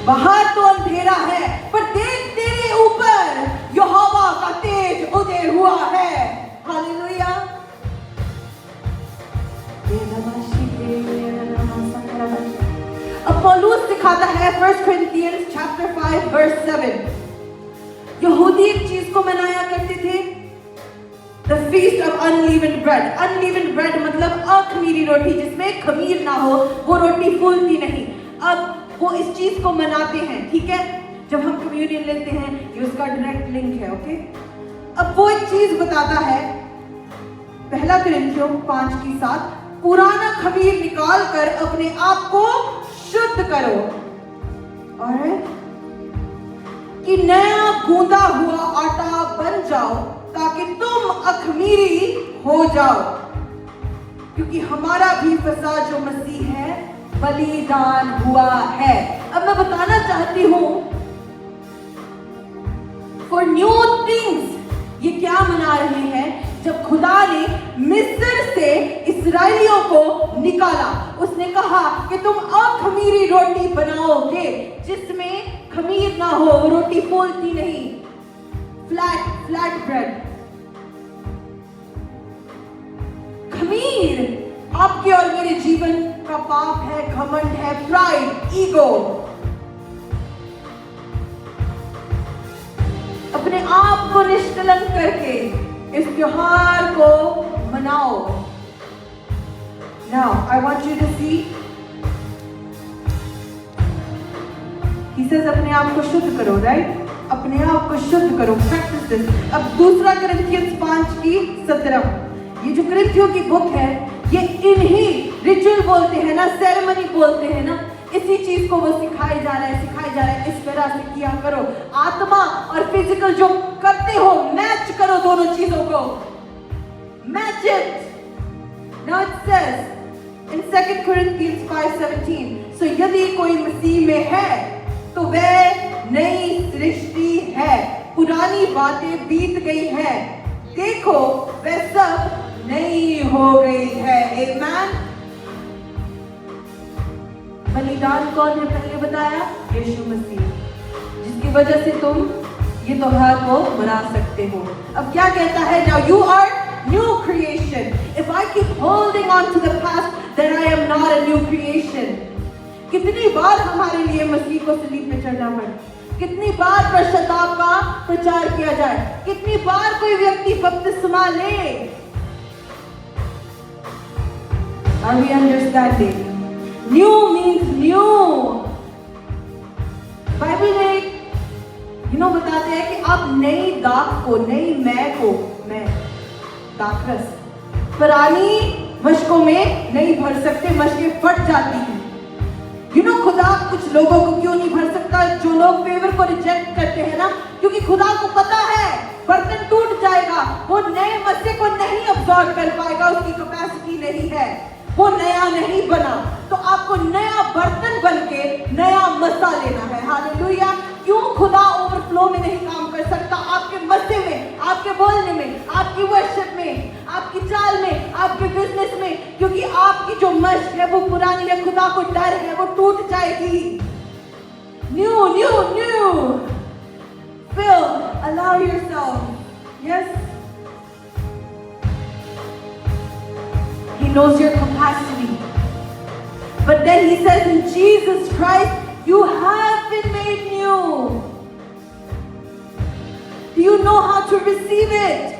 बाहर तो अंधेरा है, पर देख तेरे ऊपर यहोवा का तेज उदय हुआ है। हालेलुया। अब पौलुस दिखाता है 1 Corinthians chapter 5 verse 7। यहूदी एक चीज को मनाया करते थे, The feast of unleavened bread. Unleavened bread मतलब अखमीरी रोटी, जिसमें खमीर ना हो, वो रोटी फूलती नहीं। अब वो इस चीज को मनाते हैं, ठीक है? जब हम कम्युनियन लेते हैं, ये उसका डायरेक्ट लिंक है, ओके? अब वो एक चीज बताता है, 1 कुरिन्थियों 5:7, पुराना खमीर निकाल कर अपने आप को शुद्ध करो, और कि नया गूंदा हुआ आटा बन जाओ, ताकि तुम अखमीरी हो जाओ, क्योंकि हमारा भी फसाद जो मसीह है बलिदान हुआ है। अब मैं बताना चाहती हूं, फॉर न्यू थिंग्स ये क्या मना रहे हैं? जब खुदा ने मिस्र से इस्राएलियों को निकाला, उसने कहा कि तुम अखमीरी रोटी बनाओगे, जिसमें खमीर ना हो, वो रोटी फूलती नहीं, फ्लैट ब्रेड। खमीर आपके और मेरे जीवन का पाप है, घमंड है, प्राइड, ईगो। अपने आप को निष्कलंक करके इस त्योहार को मनाओ। Now I want you to see, he says अपने आप को शुद्ध करो, राइट? अपने आप को शुद्ध करो, प्रैक्टिस दिस। अब 2 Corinthians 5:17, ये जो कुरिन्थियों की बुक है, ये इन्हीं रिचुअल बोलते हैं ना, सेरेमनी बोलते हैं ना, इसी चीज को वो सिखाए जा रहा है, इस तरह से किया करो। आत्मा और फिजिकल जो करते हो, मैच करो दोनों चीजों को, match it. Now it says in 2 Corinthians 5:17, सो यदि कोई मसीह में है तो वह नई सृष्टि है, पुरानी बातें बीत गई है, देखो वह सब नई हो गई है। आमीन। बलिदान कौन है पहले बताया? यीशु मसीह, जिसकी वजह से तुम ये त्योहार को मना सकते हो। अब क्या कहता है? Now you are new creation. If I keep holding on to the past, then I am not a new creation. कितनी बार हमारे लिए मसीह को सलीब पे चढ़ना पड़े, कितनी बार पश्चाताप का प्रचार किया जाए, कितनी बार कोई व्यक्ति बपतिस्मा ले, Are we understanding? New means new. Bible में बताते हैं कि आप नई दाख को, नई मैं दाखरस पुरानी मशकों में नहीं भर सकते, मशकें फट जाती हैं। खुदा कुछ लोगों को क्यों नहीं भर सकता? जो लोग फेवर को रिजेक्ट करते हैं ना, क्योंकि खुदा को पता है बर्तन टूट जाएगा, वो नए मस्से को नहीं अब्सॉर्ब कर पाएगा, उसकी कैपेसिटी नहीं है, वो नया नहीं बना। तो आपको नया बर्तन बनके नया मस्सा लेना है। हालेलुया। क्यों खुदा ओवरफ्लो में नहीं काम कर सकता? आपके मस्से में, आपके बोलने में, आपकी वर्शिप में, आपकी चाल में, आपके बिजनेस में, क्योंकि आपकी जो मश्क है वो पुरानी है, खुदा को डर है वो टूट जाएगी। New new new feel, allow yourself. Yes, He knows your capacity. But then he says in Jesus Christ, you have been made new. Do you know how to receive it?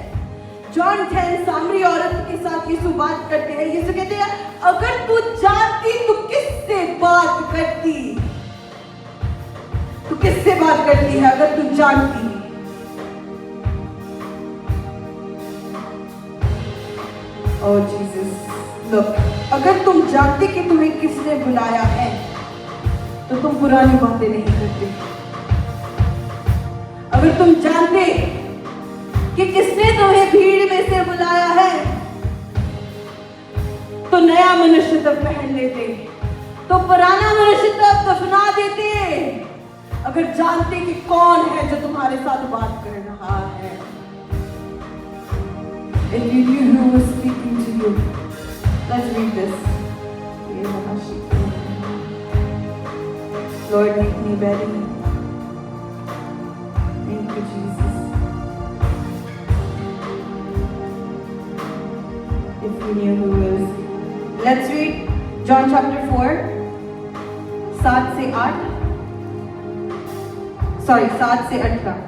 John 10 सामरी औरत के साथ यीशु बात करते हैं। यीशु कहते हैं, अगर तू जानती तो किससे बात करती? तू किससे बात करती है अगर तू जानती? Oh Jesus, look, अगर तुम जानते कि तुम्हें किसने बुलाया है तो तुम पुरानी बातें नहीं करते। अगर तुम जानते कि किसने तुम्हें भीड़ में से बुलाया है तो नया मनुष्य तब पहन लेते, तो पुराना मनुष्य तब दफना देते। अगर जानते कि कौन है जो तुम्हारे साथ बात कर रहा है। If you knew who was speaking to you. Let's read this. Lord, make me ready. Thank you, Jesus. If you knew who was. Let's read John chapter 4, 7 से 8. Sorry, 7 से 8 का.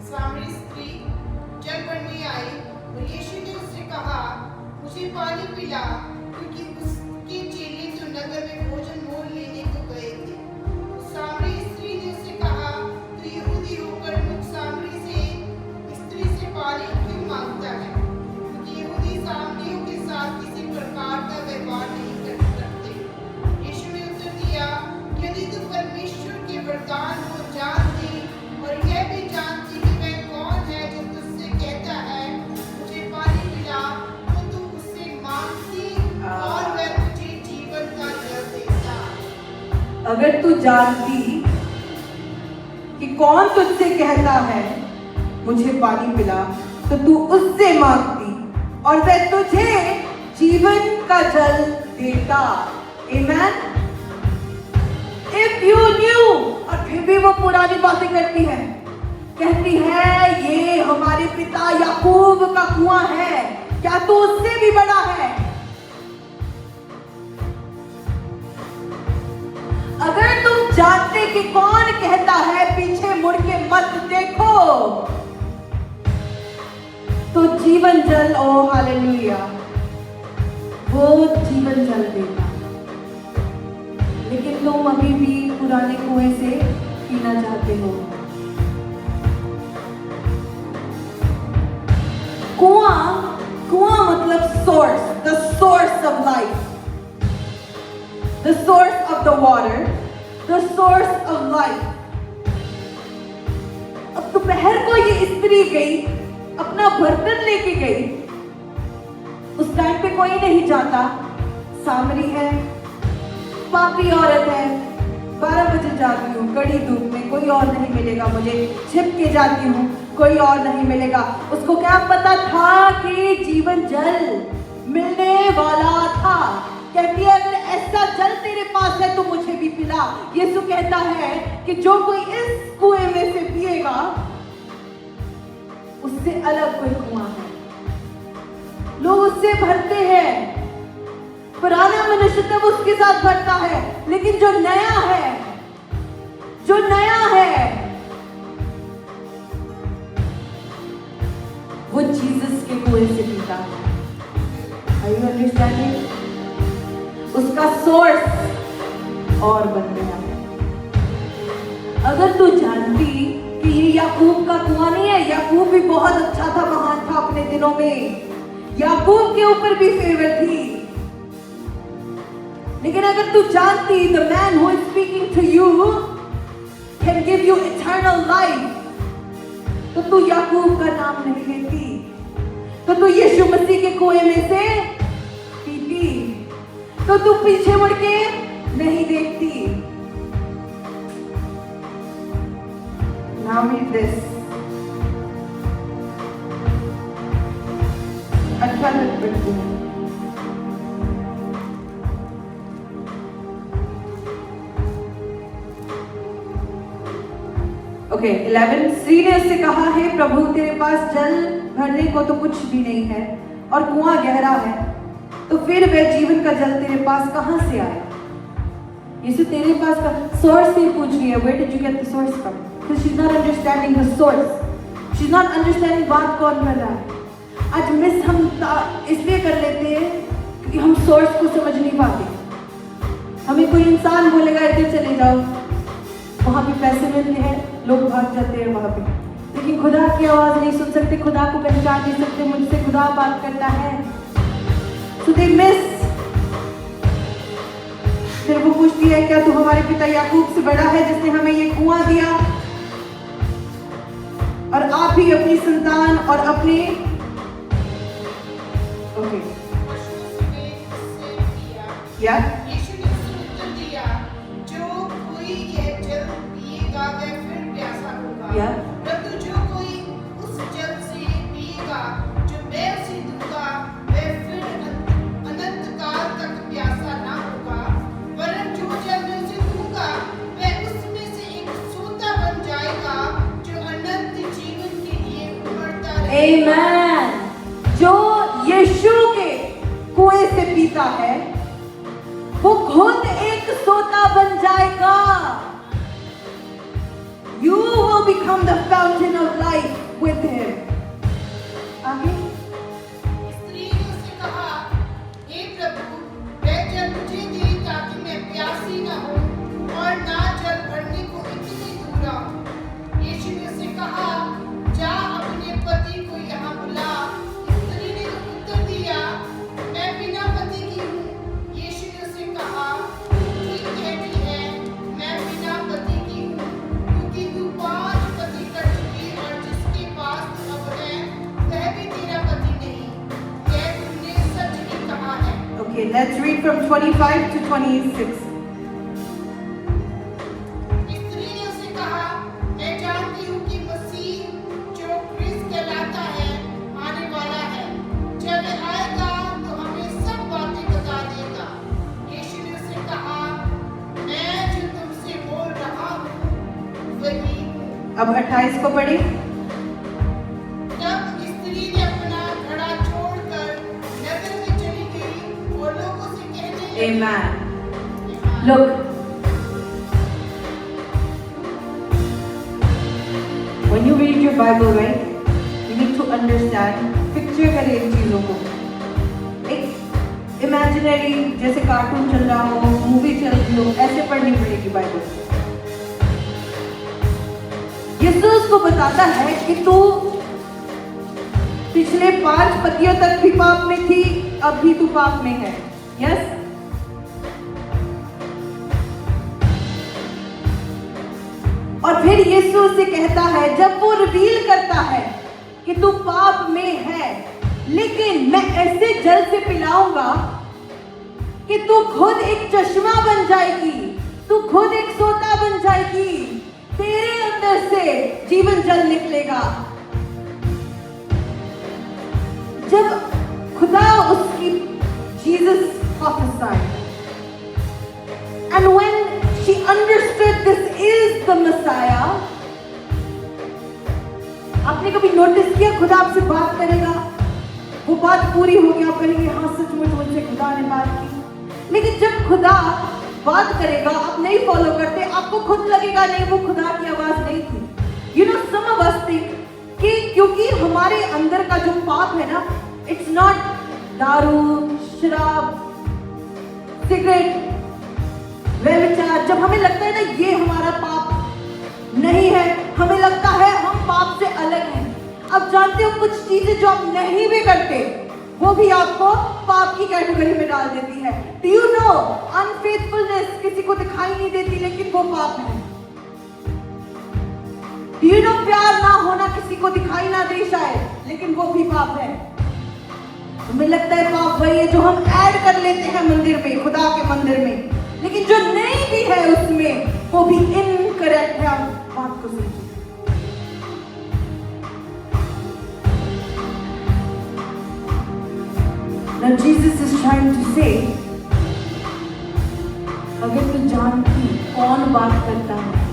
सामरी स्त्री जल भरने आई और यीशु ने उससे कहा, मुझे पानी पिला, क्योंकि उसके चेले तो नगर में भोजन मोल लेने को गए थे। सामरी स्त्री ने उससे कहा, तू यहूदी होकर मुझ सामरी स्त्री से पानी क्यों मांगता है? क्योंकि यहूदी सामरियों के साथ किसी प्रकार का व्यवहार नहीं कर सकते। यीशु ने उत्तर दिया, यदि तू परमेश्वर के वरदान को जानती और यह भी जानती कि वह कौन है जो तुझसे कहता है, मुझे पानी पिला, तो तू उससे मांगती और वह तुझे जीवन का जल देता। अगर तू जानती कि कौन तुझसे कहता है मुझे पानी पिला, तो तू उससे मांगती और वह तुझे जीवन का जल देता। Amen? If you knew, और फिर भी वो पुरानी बातें करती है, कहती है ये हमारे पिता याकूब का कुआं है, क्या तू उससे भी बड़ा है? अगर तुम जानते कि कौन कहता है पीछे मुड़ के मत देखो, तो जीवन जल, ओ हालेलुया, वो जीवन जल देगा। लेकिन तुम अभी भी पुराने कुएं से पीना चाहते हो। कुआं मतलब source, the source of life, the source of the water, the source of life. अब दोपहर को ये स्त्री गई, अपना बर्तन लेके गई। उस टाइम पे कोई नहीं जाता, सामरी है, पापी औरत है, 12 बजे जाती हूँ, कड़ी धूप में, कोई और नहीं मिलेगा मुझे, छिप के जाती हूँ, कोई और नहीं मिलेगा। उसको क्या पता था कि जीवन जल मिलने वाला था। कहती है अगर ऐसा जल तेरे पास है तो मुझे भी पिला। यीशु कहता है कि जो कोई इस कुएं में से पिएगा उससे अलग कोई कुआं है। लोग उससे भरते हैं, पुराना मनुष्य तब उसके साथ बढ़ता है, लेकिन जो नया है वो जीसस के कुएं से पीता है। Are you understanding? उसका सोर्स और बन गया है। अगर तू जानती कि ये याकूब का कुआं नहीं है, याकूब भी बहुत अच्छा था, महान था अपने दिनों में, याकूब के ऊपर भी फेवर थी, लेकिन अगर तू जानती the man who is speaking to you can give you eternal life, तो तू याकूब का नाम नहीं लेती, तो तू यीशु मसीह के कुएं में से पीती, तो तू पीछे मुड़ के नहीं देखती। Now read this. अच्छा लगता है। ओके 11 स्त्री ने उससे कहा, हे प्रभु, तेरे पास जल भरने को तो कुछ भी नहीं है और कुआं गहरा है, तो फिर वह जीवन का जल तेरे पास कहां से आया? यीशु तेरे पास का सोर्स से पूछ रही है, where did you get the source from? Because she's not understanding the source. She's not understanding बात कौन कर रहा है। आज मिस हम इसलिए कर लेते हैं क्योंकि हम सोर्स को समझ नहीं पाते। हमें कोई इंसान बोलेगा इधर चले जाओ, वहां पे पैसे मिलते हैं, लोग भाग जाते हैं वहां पे, लेकिन खुदा की आवाज नहीं सुन सकते, खुदा को पहचान नहीं सकते, मुझसे खुदा बात करता है। So they miss। फिर वो पूछती है, क्या तू हमारे पिता याकूब से बड़ा है जिसने हमें ये कुआं दिया, और आप ही अपनी संतान और अपने ओके या यीशु ने उससे उत्तर दिया, जो कोई यह जल पिएगा वह फिर प्यासा होगा, या परंतु जो कोई उस जल से पिएगा जो मैं उसे दूंगा वह फिर अनंत काल तक प्यासा ना होगा, वरन जो जल मैं उसे दूंगा वह उसमें से एक सोता बन जाएगा जो अनंत जीवन के लिए उमड़ता रहेगा। आमेन। जो यीशु के कुएं से पीता है वो खुद एक सोता बन जाएगा। You will become the fountain of life with him. आगे स्त्री ने उससे कहा, हे प्रभु, वह जल मुझे दे ताकि मैं प्यासी न हूँ और ना जल भरने को इतनी दूर आऊं। यीशु ने उससे कहा, जा अपने पति को यहाँ बुला। स्त्री ने उत्तर दिया, मैं बिना पति की हूँ। यीशु ने उससे कहा, ठीक कहती है, मैं बिना पति की हूँ, क्योंकि तू 5 पति कर चुकी और जिसके पास तू अब है वह भी तेरा पति नहीं। यह तुमने सच ही कहा है। Okay, let's read from 25 to 26. स्त्री ने उसे कहा, मैं जानती हूँ कि मसीह जो क्रिस्त कहलाता है आने वाला है। जब वह आएगा तो हमें सब बातें बता देगा। यीशु ने उसे कहा, मैं जो तुमसे बोल रहा हूँ वही हूँ। अब 28 को पढ़ी। तब स्त्री ने अपना घड़ा छोड़कर नगर में चली गई और लोगों से कहने लगी, Amen. Look, when you read your Bible, right, you need to understand, picture करें इन चीजों को। एक imaginary जैसे कार्टून चल रहा हो, मूवी चल रही हो, ऐसे पढ़नी पड़ेगी बाइबल। यीशु उसको बताता है कि तू पिछले 5 पतियों तक भी पाप में थी, अब भी तू पाप में है। यस और फिर यीशु उसे कहता है, जब वो रिवील करता है कि तू पाप में है, लेकिन मैं ऐसे जल से पिलाऊंगा कि तू खुद एक चश्मा बन जाएगी, तू खुद एक सोता बन जाएगी, तेरे अंदर से जीवन जल निकलेगा। जब खुदा उसकी Jesus prophesied, and when she understood this is the Messiah, आपने कभी नोटिस किया खुदा आपसे बात करेगा, वो बात पूरी होगी, आप कहेंगे हाँ सचमुच मुझसे खुदा ने बात की। लेकिन जब खुदा बात करेगा, आप नहीं फॉलो करते, आपको खुद लगेगा नहीं वो खुदा की आवाज नहीं थी। some of us think कि क्योंकि हमारे अंदर का जो पाप है ना, इट्स नॉट दारू, शराब, सिगरेट, व्यभिचार। जब हमें लगता है ना ये हमारा पाप नहीं है, हमें लगता है हम पाप से अलग हैं। अब जानते हो कुछ चीजें जो आप नहीं भी करते वो भी आपको पाप की कैटेगरी में डाल देती है। डू यू नो अनफेथफुलनेस किसी को दिखाई नहीं देती लेकिन वो पाप है। डू यू नो प्यार ना होना किसी को दिखाई ना दे शायद, लेकिन वो भी पाप है। हमें लगता है पाप वही है जो हम ऐड कर लेते हैं मंदिर में, खुदा के मंदिर में, लेकिन जो नहीं भी है उसमें वो भी इनकरेक्ट है। आप बात को समझिए। Now Jesus is trying to say, अगर तू जानती कौन बात करता है,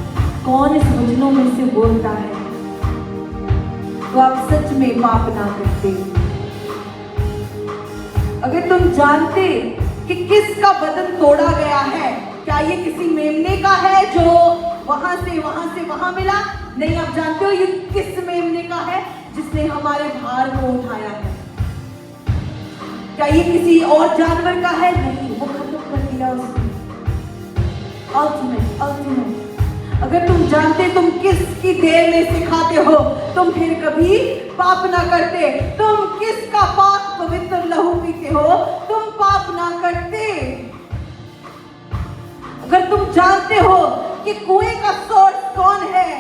कौन इस वचनों में से बोलता है, तो आप सच में पाप ना करते। अगर तुम जानते कि किसका बदन तोड़ा गया है, क्या ये किसी मेमने का है जो वहां से वहां मिला? नहीं, आप जानते हो ये किस मेमने का है? जिसने हमारे भार को उठाया है। क्या ये किसी और जानवर का है? नहीं, वो खत्म कर दिया उसने। अल्टीमेट। अगर तुम जानते तुम किसकी देह में से खाते हो, तुम फिर कभी पाप ना करते। तुम किसका पाक पवित्र लहू पीते हो, तुम पाप ना करते। अगर तुम जानते हो कि कुएं का सोर्स कौन है,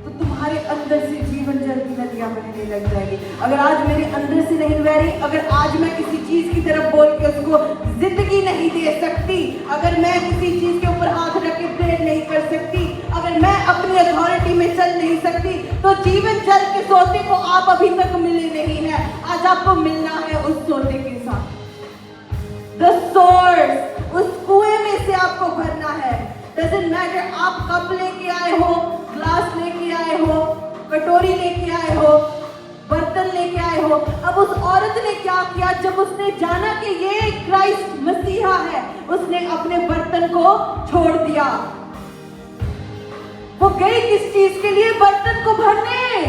तो तुम्हारे अंदर से जीवन जल की नदियां बहने लग जाएगी। अगर आज मेरे अंदर से नहीं बह रही, अगर आज मैं किसी चीज की तरफ बोल के उसको जिंदगी नहीं दे सकती, अगर मैं किसी चीज के ऊपर हाथ रख के प्रेयर नहीं कर सकती, अगर मैं अपनी अथॉरिटी में चल नहीं सकती, तो जीवन जल के सोते को आप अभी तक मिले नहीं है। आज आपको मिलना है उस सोते के साथ। द सोर्स, उस कुएं में से आपको भरना है। डजंट मैटर आप कप लेके आए हो, ग्लास लेके आए हो, कटोरी लेके आए हो, बर्तन लेके आए हो। अब उस औरत ने क्या किया? जब उसने जाना कि ये क्राइस्ट मसीहा है, उसने अपने बर्तन को छोड़ दिया। वो गई किस चीज के लिए? बर्तन को भरने।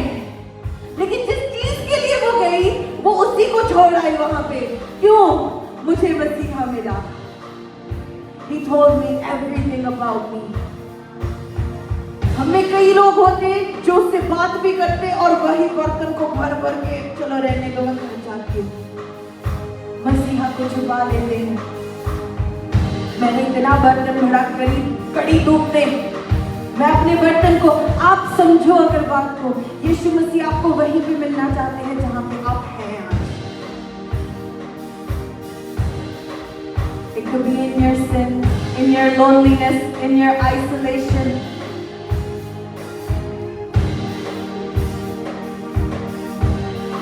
लेकिन जिस चीज के लिए वो गई, वो उसी को छोड़ आई वहां पे। क्यों? मुझे मसीहा मिला। He told me everything about me. हमें कई लोग होते जो उससे बात भी करते और वही बर्तन को भर भर के चलो रहने दो, मैं घर जाती हूँ। मसीहा को छुपा लेते हैं। मैंने इतना बर्तन भरा कड़ी धूप में, मैं अपने बर्तन को, आप समझो अगर बात को, यीशु मसीह आपको वहीं पे मिलना चाहते हैं जहां पे आप हैं आज। It could be in your sin, in your loneliness, in your isolation.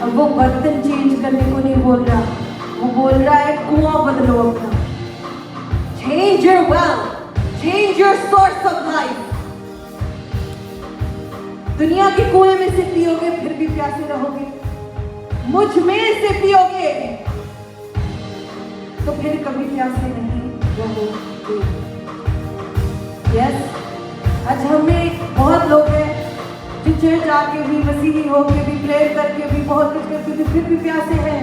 और वो बर्तन चेंज करने को नहीं बोल रहा, वो बोल रहा है कुआं बदलो अपना। Change your well, change your source of life. दुनिया के कुएं में से पियोगे फिर भी प्यासे रहोगे, मुझ में से पियोगे तो फिर कभी प्यासे नहीं रहोगे। यस, आज हमें बहुत लोग हैं जो चर्च आके भी, मसीही होके भी, प्रेयर करके भी, बहुत कुछ करके भी फिर भी प्यासे हैं,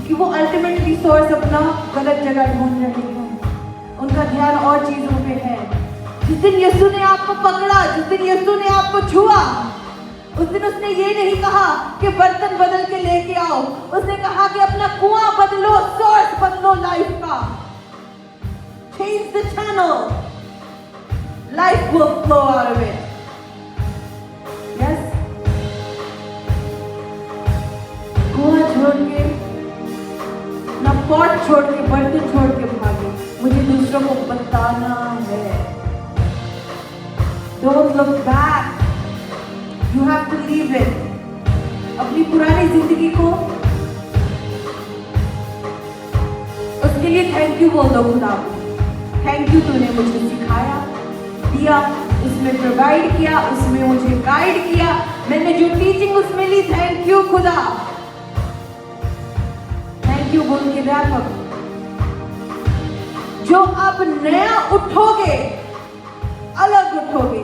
कि वो अल्टीमेटली सोर्स अपना गलत जगह ढूंढ रहे हैं। उनका ध्यान और चीजों पे है। जिस दिन यीशु ने आपको पकड़ा, जिस दिन यीशु ने आपको छुआ, उस दिन उसने ये नहीं कहा कि बर्तन बदल के लेके आओ, उसने कहा कि अपना कुआं बदलो, सोर्स बदलो लाइफ का। Change the channel, life will flow out of it. Yes? कुआं छोड़ के, ना पॉट छोड़ के, बर्तन छोड़ के भागे। मुझे दूसरों को बताना है। Don't look back. You have to leave it. अपनी पुरानी जिंदगी को, उसके लिए थैंक यू बोल दो खुदा को। थैंक यू, तूने मुझे सिखाया, दिया, उसमें प्रोवाइड किया, उसमें मुझे गाइड किया, मैंने जो टीचिंग उसमें ली, थैंक यू खुदा। थैंक थैंक यू बोल के रैप अप। जो अब नया उठोगे, अलग उठोगे।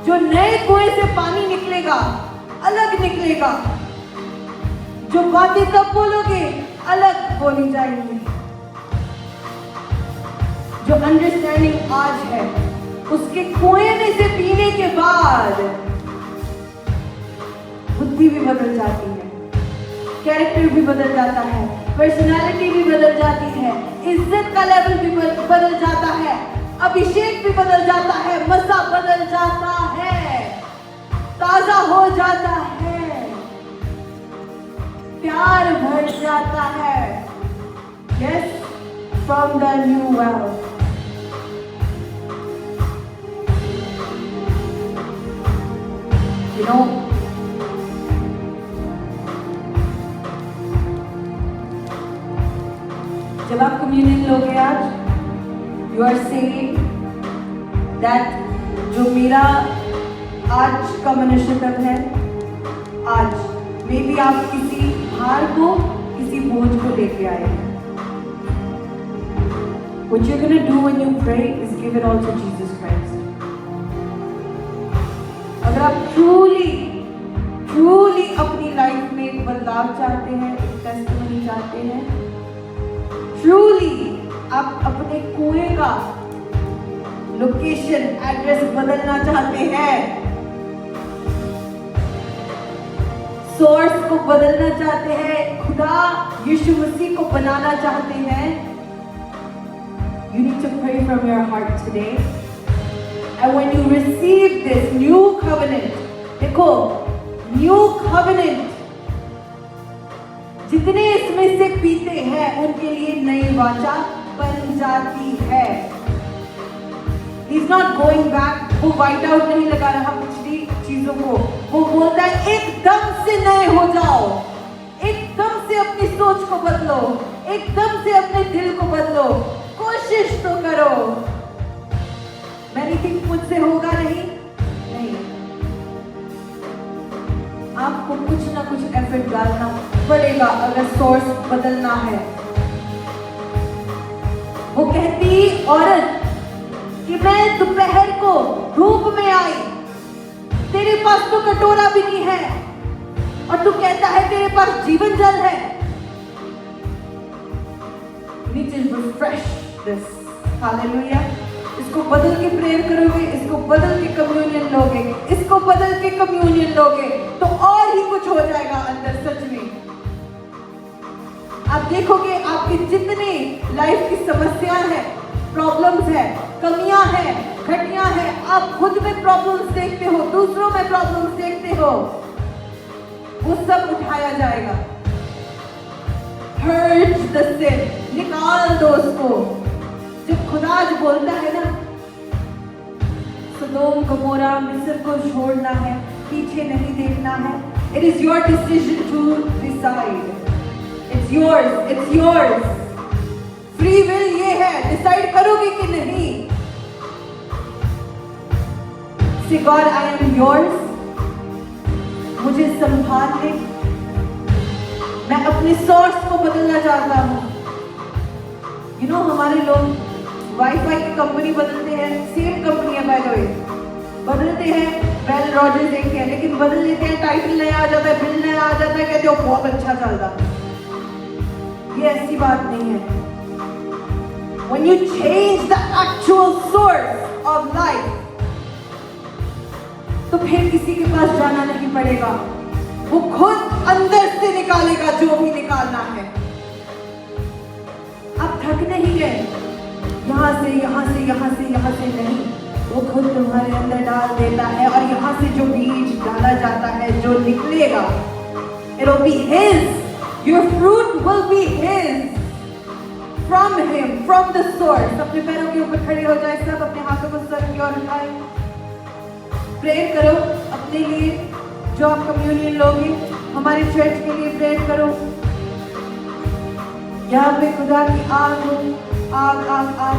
जो नए कुएं से पानी निकलेगा, अलग निकलेगा। जो बातें तब बोलोगे, अलग बोली जाएंगी। जो अंडरस्टैंडिंग आज है, उसके कुएं में से पीने के बाद बुद्धि भी बदल जाती है, कैरेक्टर भी बदल जाता है, पर्सनालिटी भी बदल जाती है, इज्जत का लेवल भी बदल जाता है, अभिषेक भी बदल जाता है, मज़ा बदल जाता है, ताजा हो जाता है, प्यार भर जाता है। Yes, from the new well. You know, जब आप कम्युनियन लोगे आज, यू आर सेइंग दैट जो मेरा आज का मनुष्य तत्व है, आज मे बी आप किसी भार को, किसी बोझ को लेके आए हैं। What you're gonna do when you pray is give it all to Jesus Christ. अगर आप truly अपनी लाइफ में एक बदलाव चाहते हैं, एक टेस्टिमनी चाहते हैं, truly आप अपने कुएं का लोकेशन, एड्रेस बदलना चाहते हैं, सोर्स को बदलना चाहते हैं, खुदा यीशु मसीह को बनाना चाहते हैं, you need to pray from your heart today. And when you receive this new covenant, देखो, new covenant, जितने इसमें से पीते हैं उनके लिए नई वाचा बन जाती है। He's not going back, वो वाइट आउट नहीं लगा रहा पिछली चीजों को, वो बोलता है एकदम से नए हो जाओ, एकदम से अपनी सोच को बदलो, एकदम से अपने दिल को बदलो, कोशिश तो करो। मैंने थिंक मुझसे होगा नहीं, आपको कुछ ना कुछ एफर्ट डालना पड़ेगा अगर सोर्स बदलना है। वो कहती औरत कि मैं दोपहर को धूप में आई, तेरे पास तो कटोरा भी नहीं है और तू कहता है तेरे पास जीवन जल है। You need to refresh this. Hallelujah. इसको बदल के प्रेयर करोगे, इसको बदल के कम्युनियन लोगे, इसको बदल के कम्युनियन लोगे तो और ही कुछ हो जाएगा अंदर। सच में आप देखोगे आपकी जितनी लाइफ की समस्याएं हैं, प्रॉब्लम्स है, कमियां हैं, घटियां हैं, आप खुद में प्रॉब्लम्स देखते हो, दूसरों में प्रॉब्लम्स देखते हो, वो सब उठाया जाएगा। Purge the sin, निकाल दो उसको। जब खुदा आज बोलता है ना, सदोम गमोरा मिस्र को छोड़ना है, पीछे नहीं देखना है, it is your decision to decide. It's yours, it's yours. Free will ये है, decide करोगे कि नहीं। Say God, I am yours. मुझे संभाल ले, मैं अपने सोर्स को बदलना चाहता हूँ। You know, हमारे लोग वाईफाई की कंपनी बदलते हैं, सेम कंपनी है बाय द वे, बदलते हैं, बेल रॉजर्स एक है, लेकिन बदल लेते हैं, टाइटल नया आ जाता है, बिल नया आ जाता है, कहते हो बहुत अच्छा चलता। ये ऐसी बात नहीं है। When you change the actual source of life, तो फिर किसी के पास जाना नहीं पड़ेगा, वो खुद अंदर से निकालेगा जो भी निकालना है। आप थक नहीं गए, यहाँ से यहाँ से यहाँ से यहाँ से नहीं, वो खुद तुम्हारे अंदर डाल देता है और यहाँ से जो बीज डाला जाता है, जो निकलेगा, it will be his, your fruit will be his, from him, from the source। अपने पैरों के ऊपर खड़े हो जाए सब, अपने हाथों को सर की ओर उठाए, प्रेयर करो अपने लिए, जो आप कम्युनियन लोगे, हमारे चर्च के लिए प्रेयर करो। यहाँ पे खुदा की आग हो, आग आग आग